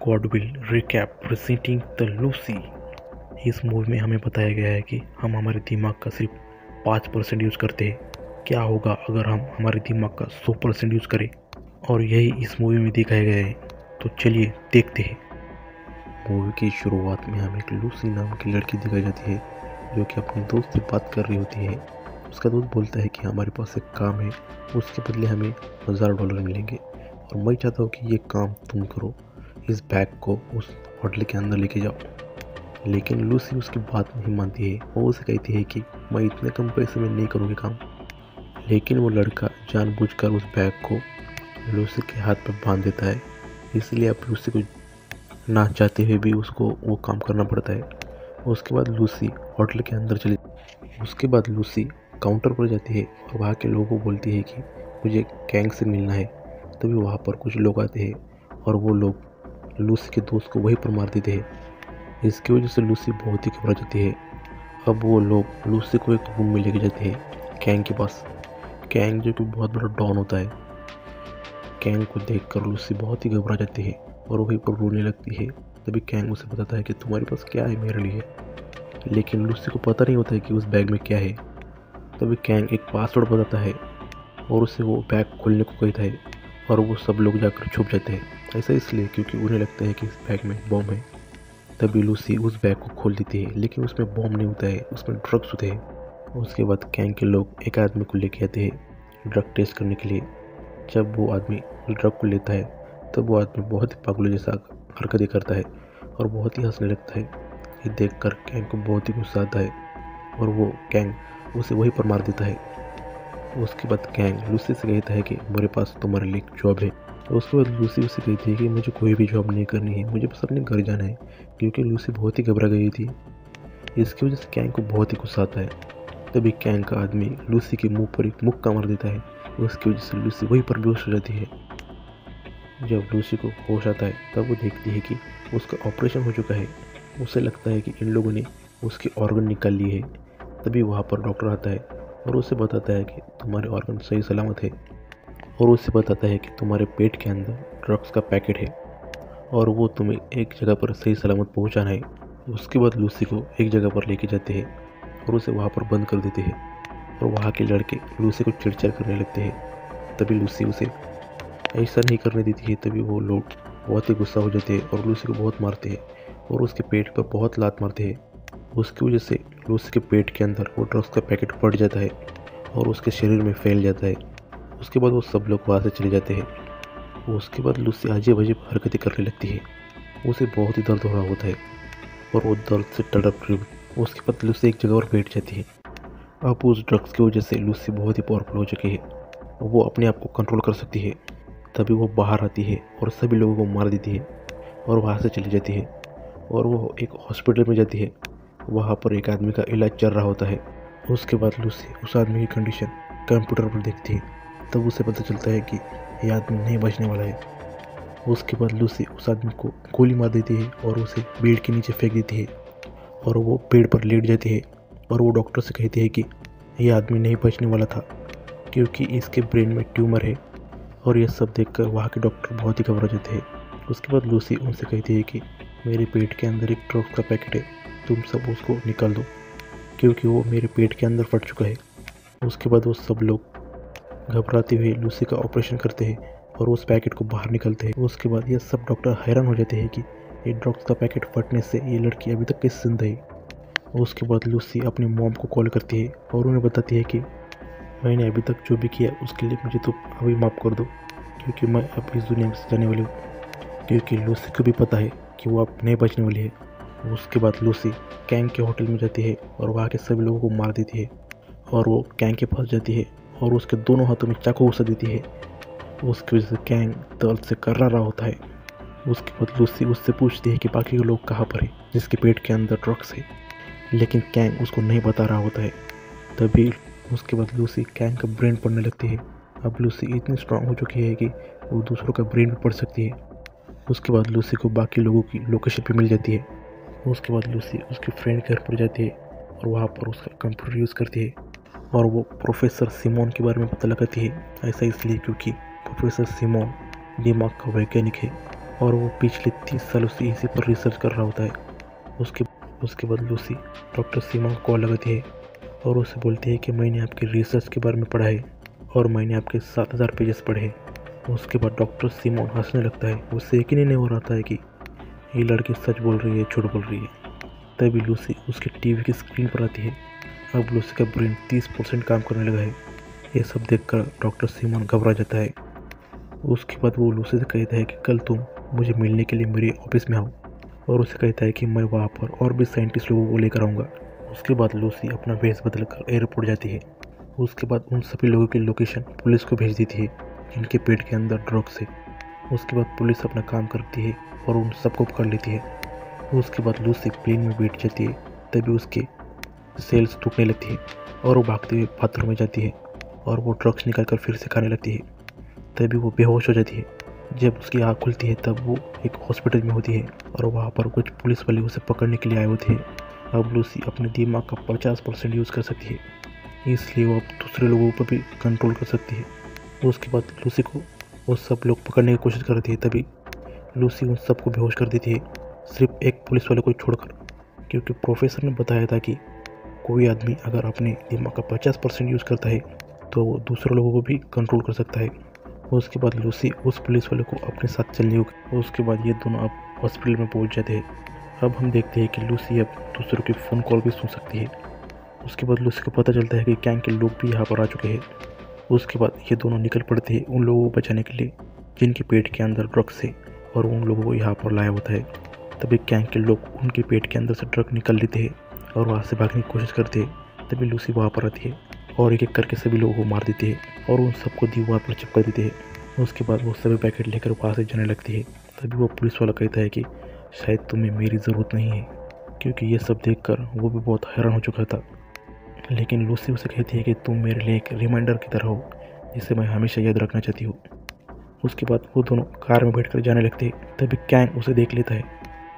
God will recap presenting the Lucy. इस movie में हमें बताया गया है कि हम हमारे दिमाग का सिर्फ 5% यूज़ करते हैं। क्या होगा अगर हम हमारे दिमाग का 100% यूज़ करें, और यही इस मूवी में दिखाया गया है। तो चलिए देखते हैं। मूवी की शुरुआत में हमें एक लूसी नाम की लड़की दिखाई जाती है, जो कि अपने दोस्त से बात कर रही होती है। उसका दोस्त बोलता है कि हमारे पास एक काम है, उसके बदले हमें $1000 मिलेंगे, और मैं चाहता हूँ कि ये काम तुम करो, इस बैग को उस होटल के अंदर लेके जाओ। लेकिन लूसी उसकी बात नहीं मानती है। वो उसे कहती है कि मैं इतने कम पैसे में नहीं करूँगी काम। लेकिन वो लड़का जानबूझकर उस बैग को लूसी के हाथ पर बांध देता है, इसलिए अब लूसी को ना चाहते हुए भी उसको वो काम करना पड़ता है। उसके बाद लूसी होटल के अंदर उसके बाद लूसी काउंटर पर जाती है और वहाँ के लोगों को बोलती है कि मुझे गैंग से मिलना है। तभी वहाँ पर कुछ लोग आते हैं और वो लोग लूसी के दोस्त को वहीं पर मार देते हैं। इसकी वजह से लूसी बहुत ही घबरा जाती है। अब वो लोग लूसी को एक रूम में लेके जाते हैं कैंग के पास। कैंग जो कि बहुत बड़ा डॉन होता है। कैंग को देखकर लूसी बहुत ही घबरा जाती है और वहीं पर रोने लगती है। तभी कैंग उसे बताता है कि तुम्हारे पास क्या है मेरे लिए। लेकिन लूसी को पता नहीं होता है कि उस बैग में क्या है। तभी कैंग एक पासवर्ड बताता है और उसे वो बैग खोलने को कहता है, और वो सब लोग जाकर छुप जाते हैं। ऐसा इसलिए क्योंकि उन्हें लगता है कि इस बैग में बॉम्ब है। तभी लूसी उस बैग को खोल देती है, लेकिन उसमें बॉम्ब नहीं होता है, उसमें ड्रग्स होते हैं। उसके बाद कैंग के लोग एक आदमी को लेके आते हैं ड्रग टेस्ट करने के लिए। जब वो आदमी ड्रग को लेता है तब वो आदमी बहुत ही पागलों जैसा हरकतें करता है और बहुत ही हंसने लगता है। ये देखकर कैंग को बहुत ही गुस्सा आता है और वो कैंग उसे वहीं पर मार देता है। उसके बाद कैंग लूसी से कहता है कि मेरे पास तुम्हारे लिए एक जॉब है। उसके बाद लूसी उसे कहती है कि मुझे कोई भी जॉब नहीं करनी है, मुझे बस अपने घर जाना है, क्योंकि लूसी बहुत ही घबरा गई थी। इसकी वजह से कैंग को बहुत ही गुस्सा आता है। तभी कैंग का आदमी लूसी के मुंह पर एक मुक्का मार देता है। उसकी वजह से लूसी वहीं पर बेहोश हो जाती है। जब लूसी को होश आता है तब वो देखती है कि उसका ऑपरेशन हो चुका है। उसे लगता है कि इन लोगों ने उसके ऑर्गन निकाल लिए हैं। तभी वहाँ पर डॉक्टर आता है और उसे बताता है कि तुम्हारे ऑर्गन सही सलामत है, और उसे बताता है कि तुम्हारे पेट के अंदर ड्रग्स का पैकेट है और वो तुम्हें एक जगह पर सही सलामत पहुंचाना है। उसके बाद लूसी को एक जगह पर लेके जाते हैं और उसे वहाँ पर बंद कर देते हैं, और वहाँ के लड़के लूसी को चिढ़ करने लगते हैं। तभी लूसी उसे ऐसा नहीं करने देती है। तभी वो लोग बहुत ही गुस्सा हो जाते हैं और लूसी को बहुत मारते हैं और उसके पेट पर बहुत लात मारते हैं। उसकी वजह से लूसी के पेट के अंदर वो ड्रग्स का पैकेट फट जाता है और उसके शरीर में फैल जाता है। उसके बाद वो सब लोग वहाँ से चले जाते हैं। उसके बाद लूसी अजीब अजीब हरकतें करने लगती है। उसे बहुत ही दर्द हो रहा होता है और वो दर्द से तड़प रही। उसके बाद लूसी एक जगह पर बैठ जाती है। अब उस ड्रग्स की वजह से लूसी बहुत ही पावरफुल हो चुकी है, वो अपने आप को कंट्रोल कर सकती है। तभी वो बाहर आती है और सभी लोगों को मार देती है और वहाँ से चली जाती है, और वो एक हॉस्पिटल में जाती है। वहाँ पर एक आदमी का इलाज चल रहा होता है। उसके बाद लूसी उस आदमी की कंडीशन कंप्यूटर पर देखती है। तब उसे पता चलता है कि ये आदमी नहीं बचने वाला है। उसके बाद लूसी उस आदमी को गोली मार देती है और उसे बेड के नीचे फेंक देती है, और वो बेड पर लेट जाती है। और वो डॉक्टर से कहती है कि ये आदमी नहीं बचने वाला था, क्योंकि इसके ब्रेन में ट्यूमर है। और ये सब देखकर वहाँ के डॉक्टर बहुत ही घबरा जाते हैं। उसके बाद लूसी उनसे कहती है कि मेरे पेट के अंदर एक ड्रग्स का पैकेट है, तुम सब उसको निकाल दो, क्योंकि वो मेरे पेट के अंदर फट चुका है। उसके बाद वो सब लोग घबराते हुए लूसी का ऑपरेशन करते हैं और उस पैकेट को बाहर निकलते हैं। उसके बाद ये सब डॉक्टर हैरान हो जाते हैं कि ये ड्रग्स का पैकेट फटने से ये लड़की अभी तक कैसे जिंदा है। उसके बाद लूसी अपनी मॉम को कॉल करती है और उन्हें बताती है कि मैंने अभी तक जो भी किया उसके लिए मुझे तो अभी माफ़ कर दो, क्योंकि मैं अब इस दुनिया से जाने वाली हूँ। क्योंकि लूसी को भी पता है कि वो अब नहीं बचने वाली है। उसके बाद लूसी कैंग के होटल में जाती है और वहाँ के सभी लोगों को मार देती है, और वो कैंग के पास जाती है और उसके दोनों हाथों में चाकू घुसा देती है। उसकी वजह से कैंग दर्द से कर्रा रहा होता है। उसके बाद लूसी उससे पूछती है कि बाकी के लोग कहाँ पर है जिसके पेट के अंदर ड्रग्स है, लेकिन कैंग उसको नहीं बता रहा होता है। तभी उसके बाद लूसी कैंग का ब्रेन पढ़ने लगती है। अब लूसी इतनी स्ट्रांग हो चुकी है कि वो दूसरों का ब्रेन भी पढ़ सकती है। उसके बाद लूसी को बाकी लोगों की लोकेशन भी मिल जाती है। उसके बाद लूसी उसके फ्रेंड के घर पर जाती है और वहाँ पर उसका कंप्यूटर यूज़ करती है, और वो प्रोफेसर सिमोन के बारे में पता लगाती है। ऐसा इसलिए क्योंकि प्रोफेसर सिमोन दिमाग का वैज्ञानिक है, और वो पिछले 30 सालों से इसी पर रिसर्च कर रहा होता है। उसके बाद लूसी डॉक्टर सीमोन को कॉल लगाती है और उससे बोलती है कि मैंने आपके रिसर्च के बारे में पढ़ा है और मैंने आपके 7000 पेजेस पढ़े हैं। उसके बाद डॉक्टर सीमोन हंसने लगता है। उससे यकीन ही नहीं हो रहा था कि ये लड़की सच बोल रही है झूठ बोल रही है। तभी लूसी उसके टीवी की स्क्रीन पर आती है। अब लूसी का ब्रेन 30% काम करने लगा है। ये सब देखकर डॉक्टर सीमोन घबरा जाता है। उसके बाद वो लूसी से कहता है कि कल तुम मुझे मिलने के लिए मेरे ऑफिस में आओ, और उसे कहता है कि मैं वहाँ पर और भी साइंटिस्ट लोगों को लेकर आऊँगा। उसके बाद लूसी अपना वेश बदलकर एयरपोर्ट जाती है। उसके बाद उन सभी लोगों की लोकेशन पुलिस को भेज देती है जिनके पेट के अंदर ड्रग्स है। उसके बाद पुलिस अपना काम करती है और उन सबको पकड़ लेती है। उसके बाद लूसी प्लेन में बैठ जाती है। तभी उसके सेल्स टूटने लगती है और वो भागते हुए बाथरूम में जाती है और वो ड्रग्स निकाल कर फिर से खाने लगती है। तभी वो बेहोश हो जाती है। जब उसकी आँख खुलती है तब वो एक हॉस्पिटल में होती है और वहाँ पर कुछ पुलिस वाले उसे पकड़ने के लिए आए होते हैं। अब लूसी अपने दिमाग का 50% यूज़ कर सकती है, इसलिए वो अब दूसरे लोगों पर भी कंट्रोल कर सकती है। उसके बाद लूसी को वो सब लोग पकड़ने की कोशिश करती है। तभी लूसी उन सबको बेहोश कर देती है, सिर्फ एक पुलिस वाले को छोड़कर, क्योंकि प्रोफेसर ने बताया था कि कोई आदमी अगर अपने दिमाग का 50% यूज़ करता है तो वो दूसरे लोगों को भी कंट्रोल कर सकता है। उसके बाद लूसी उस पुलिस वाले को अपने साथ चलने होगी। उसके बाद ये दोनों अब हॉस्पिटल में पहुंच जाते हैं। अब हम देखते हैं कि लूसी अब दूसरों की फ़ोन कॉल भी सुन सकती है। उसके बाद लूसी को पता चलता है कि गैंग के लोग भी यहाँ पर आ चुके हैं। उसके बाद ये दोनों निकल पड़ते हैं उन लोगों को बचाने के लिए जिनके पेट के अंदर ड्रग्स है, और उन लोगों को यहाँ पर लाया होता है। तभी गैंग के लोग उनके पेट के अंदर से ड्रग निकाल लेते हैं और वहाँ से भागने की कोशिश करते हैं। तभी लूसी वहाँ पर आती है और एक एक करके सभी लोगों को मार देती है और उन सबको दीवार पर चिपका देते हैं। उसके बाद वो सभी पैकेट लेकर वहाँ से जाने लगती है। तभी वो पुलिस वाला कहता है कि शायद तुम्हें मेरी ज़रूरत नहीं है, क्योंकि ये सब देखकर वो भी बहुत हैरान हो चुका था। लेकिन लूसी उसे कहती है कि तुम मेरे लिए एक रिमाइंडर की तरह हो जिसे मैं हमेशा याद रखना चाहती हूँ। उसके बाद वो दोनों कार में बैठकर जाने लगते हैं। तभी गैंग उसे देख लेता है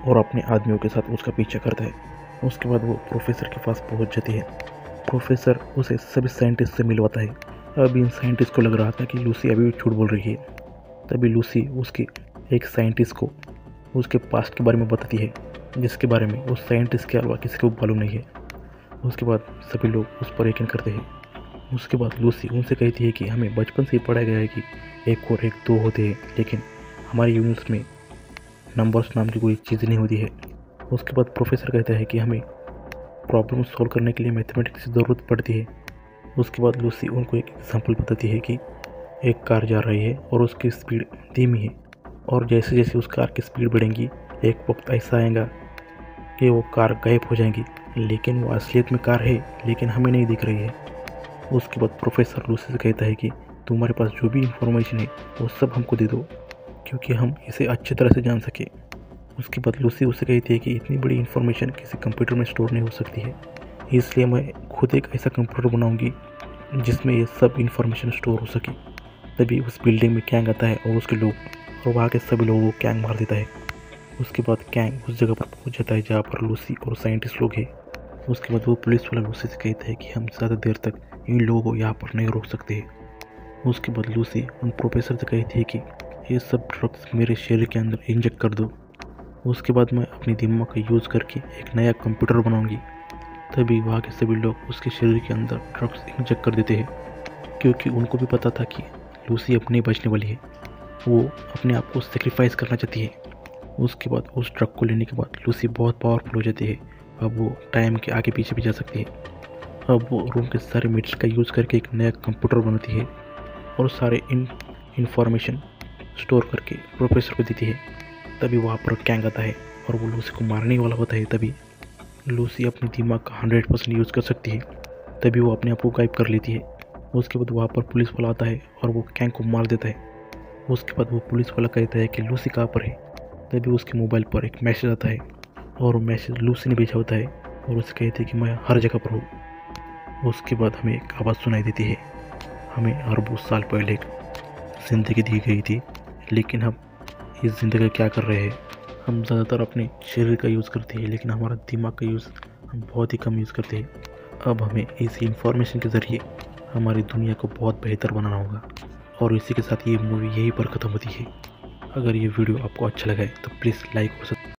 और अपने आदमियों के साथ उसका पीछा करता है। उसके बाद वो प्रोफेसर के पास पहुंच जाती है। प्रोफेसर उसे सभी साइंटिस्ट से मिलवाता है। अब इन साइंटिस्ट को लग रहा था कि लूसी अभी भी झूठ बोल रही है। तभी लूसी उसके एक साइंटिस्ट को उसके पास्ट के बारे में बताती है, जिसके बारे में उस साइंटिस्ट के अलावा किसी को मालूम नहीं है। उसके बाद सभी लोग उस पर यकीन करते हैं। उसके बाद लूसी उनसे कहती है कि हमें बचपन से ही पढ़ाया गया है कि 1 और 1 2 होते हैं, लेकिन हमारे यूनिट्स में नंबर्स नाम की कोई चीज़ नहीं होती है। उसके बाद प्रोफेसर कहता है कि हमें प्रॉब्लम सॉल्व करने के लिए मैथमेटिक्स की ज़रूरत पड़ती है। उसके बाद लूसी उनको एक एग्जांपल बताती है कि एक कार जा रही है और उसकी स्पीड धीमी है, और जैसे जैसे उस कार की स्पीड बढ़ेगी एक वक्त ऐसा आएगा कि वो कार गायब हो जाएगी, लेकिन वो असलियत में कार है लेकिन हमें नहीं दिख रही है। उसके बाद प्रोफेसर लूसी से कहता है कि तुम्हारे पास जो भी इंफॉर्मेशन है वो सब हमको दे दो, क्योंकि हम इसे अच्छी तरह से जान सके। उसके बाद लूसी उसे कहती है कि इतनी बड़ी इंफॉर्मेशन किसी कंप्यूटर में स्टोर नहीं हो सकती है, इसलिए मैं खुद एक ऐसा कंप्यूटर बनाऊंगी जिसमें ये सब इंफॉर्मेशन स्टोर हो सके। तभी उस बिल्डिंग में गैंग आता है और उसके लोग, और वहाँ के सभी लोगों को गैंग मार देता है। उसके बाद गैंग उस जगह पर पहुँच जाता है जहाँ पर लूसी और साइंटिस्ट लोग हैं। उसके बाद वो पुलिस वाला लूसी से कहता है कि हम ज़्यादा देर तक इन लोगों को यहाँ पर नहीं रोक सकते हैं। उसके बाद लूसी उन प्रोफेसर से कहती है कि ये सब ड्रग्स मेरे शरीर के अंदर इंजेक्ट कर दो, उसके बाद मैं अपनी दिमाग का यूज़ करके एक नया कंप्यूटर बनाऊंगी। तभी वहाँ के सभी लोग उसके शरीर के अंदर ड्रग्स इंजेक्ट कर देते हैं, क्योंकि उनको भी पता था कि लूसी अब नहीं बचने वाली है, वो अपने आप को सेक्रीफाइस करना चाहती है। उसके बाद उस ड्रग को लेने के बाद लूसी बहुत पावरफुल हो जाती है। अब वो टाइम के आगे पीछे भी जा सकती है। अब वो रूम के सारे मीटर्स का यूज़ करके एक नया कंप्यूटर बनाती है और सारे इंफॉर्मेशन स्टोर करके प्रोफेसर को देती है। तभी वहाँ पर गैंग आता है और वो लूसी को मारने वाला होता है। तभी लूसी अपने दिमाग का 100% यूज़ कर सकती है। तभी वो अपने आप को गायब कर लेती है। उसके बाद वहाँ पर पुलिस वाला आता है और वो गैंग को मार देता है। उसके बाद वो पुलिस वाला कहता है कि लूसी कहाँ पर है। तभी उसके मोबाइल पर एक मैसेज आता है और वो मैसेज लूसी ने भेजा होता है और उसे कहती है कि मैं हर जगह पर हूँ। उसके बाद हमें एक आवाज़ सुनाई देती है। हमें अरबों साल पहले एक ज़िंदगी दी गई थी, लेकिन हम इस ज़िंदगी क्या कर रहे हैं, हम ज़्यादातर अपने शरीर का यूज़ करते हैं, लेकिन हमारा दिमाग का यूज़ हम बहुत ही कम यूज़ करते हैं। अब हमें इसी इंफॉर्मेशन के ज़रिए हमारी दुनिया को बहुत बेहतर बनाना होगा। और इसी के साथ ये मूवी यहीं पर ख़त्म होती है। अगर ये वीडियो आपको अच्छा लगा है तो प्लीज़ लाइक और